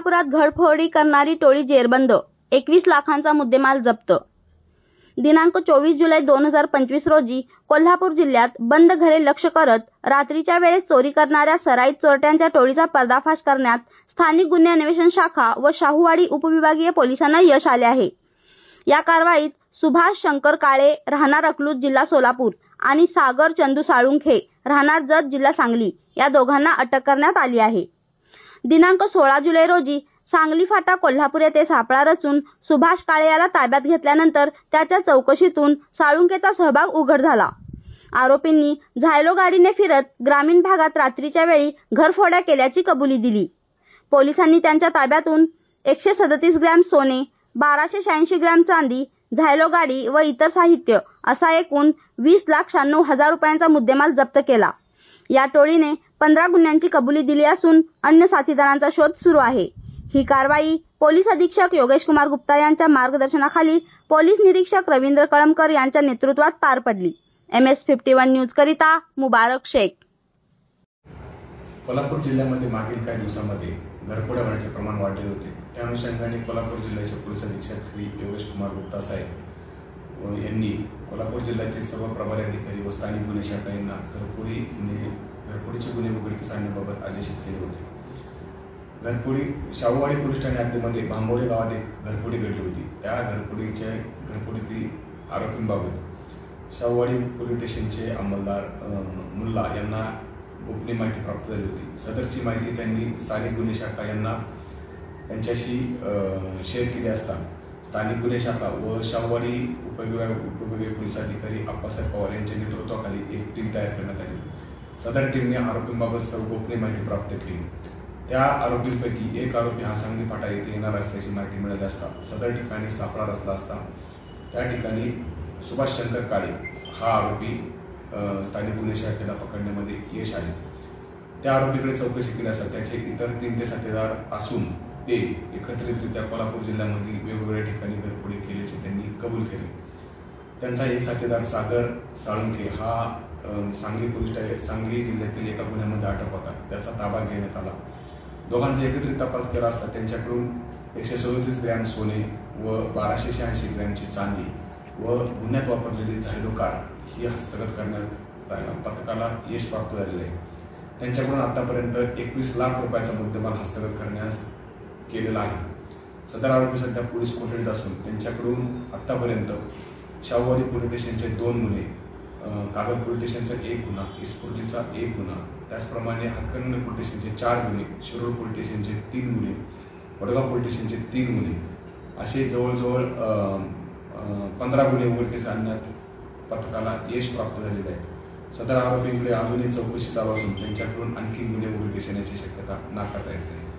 कोल्हापुरात घरफोडी करणारी टोळी जेरबंद, 21 लाखांचा मुद्देमाल जप्त। दिनांक 24 जुलै 2025 रोजी कोल्हापूर जिल्ह्यात बंद घरे लक्ष्य करत रात्रीच्या वेळेस चोरी करणाऱ्या सराईत चोरट्यांच्या टोळीचा पर्दाफाश करण्यात स्थानिक गुन्हे अन्वेषण शाखा व शाहूवाडी उपविभागीय पोलिसांना यश आले आहे। या कारवाईत सुभाष शंकर काळे राहणार अकलूज जिल्हा सोलापूर आणि सागर चंदू साळुंखे राहणार जत जिल्हा सांगली या दोघांना अटक करण्यात आली आहे। दिनांक 16 जुलै रोजी सांगली फाटा कोल्हापूर येथे सापळा रचून सुभाष काळे याला ताब्यात घेतल्यानंतर त्याच्या चौकशीतून साळुंखेचा सहभाग उघड झाला। आरोपींनी झायलो गाडीने फिरत ग्रामीण भागात रात्रीच्या वेळी घरफोड्या केल्याची कबुली दिली। पोलिसांनी त्यांच्या ताब्यातून 137 ग्रॅम सोने, 1286 ग्रॅम चांदी, झायलो गाडी व इतर साहित्य असा एकूण 20,96,000 रुपयांचा मुद्देमाल जप्त केला। या टोळीने 15 गुन्ह्यांची कबुली दिली असून अन्य साथीदारांचा शोध सुरू आहे। ही कारवाई पोलीस अधीक्षक योगेश कुमार गुप्ता यांच्या मार्गदर्शनाखाली पोलीस निरीक्षक रवींद्र कळमकर यांच्या नेतृत्वात पार पडली। MS51 न्यूज करिता मुबारक शेख। कोल्हापूर जिल्ह्यामध्ये मागील काही दिवसांमध्ये घरफोड्या होण्याचे प्रमाण वाढले होते। त्या अनुषंगाने कोल्हापूर जिल्ह्याचे पोलीस अधीक्षक श्री योगेश कुमार गुप्ता साहेब यांनी कोल्हापूर जिल्ह्यातील सर्व प्रभारी अधिकारी व स्थानिक गुन्हे शाखा यांना घरफोडीचे गुन्हे उघडकीस आणण्याबाबत आदेशित केले होते। घरफोडी शाहूवाडी पोलीस ठाणे हद्दीमध्ये भांबोळे गावात एक घरफोडी घडली होती। त्या घरफोडीतील आरोपींबाबत शाहूवाडी पोलीस स्टेशनचे अंमलदार मुल्ला यांना गोपनीय माहिती प्राप्त झाली होती। सदरची माहिती त्यांनी स्थानिक गुन्हे शाखा यांच्याशी शेअर केली असता स्थानिक गुन्हे शाखा व शाहूवाडी उपविभागीय पोलीस अधिकारी आप्पासाहेब पवार यांच्या नेतृत्वाखाली एक टीम तयार करण्यात आली। सदर टीमने आरोपींबाबत सर्व गोपनीय माहिती प्राप्त केली। त्या आरोपींपैकी एक आरोपी हा सांगली फाटा येथे येणार असल्याची माहिती मिळाली असता सदर ठिकाणी सापळा रचला असता त्या ठिकाणी सुभाष शंकर काळे हा आरोपी स्थानिक गुन्हे शाखेला पकडण्यामध्ये यश आले। त्या आरोपीकडे चौकशी केली असता त्याचे इतर 3 ते साथीदार असून ते एकत्रितरित्या कोल्हापूर जिल्ह्यामधील वेगवेगळ्या ठिकाणी घरफोडी केल्याचे त्यांनी कबूल केले। त्यांचा एक साथीदार सागर साळुंखे हा सांगली जिल्ह्यातील एका गुन्ह्यामध्ये अटक होता। त्याचा ताबा घेण्यात आला। दोघांचा एकत्रित तपास केला असता त्यांच्याकडून 137 ग्रॅम सोने व 1286 ग्रॅमची चांदी व गुन्ह्यात वापरलेली झायलो कार ही हस्तगत करण्यात पथकाला यश प्राप्त झालेले आहे। त्यांच्याकडून आतापर्यंत 21 लाख रुपयाचा मुद्देमाल हस्तगत करण्यास केलेला आहे। सदर आरोपी सध्या पोलीस कोठडीत असून त्यांच्याकडून आतापर्यंत शाहूवाडी पोलीस स्टेशनचे 2 गुन्हे, कागल पोलीस स्टेशनचा 1 गुन्हा, इस्पुर्लीचा 1 गुन्हा, त्याचप्रमाणे हातकणंगले पोलीस स्टेशनचे 4 गुन्हे, शिरूर पोलीस स्टेशनचे 3 गुन्हे, वडगाव पोलीस स्टेशनचे 3 गुन्हे असे जवळजवळ 15 गुन्हे उघडकीस आणण्यात पथकाला यश प्राप्त झालेले आहे। सदर आरोपींकडे अजूनही चौकशी चालू असून त्यांच्याकडून आणखी गुन्हे उघडकीस येण्याची शक्यता नाकारता येत नाही।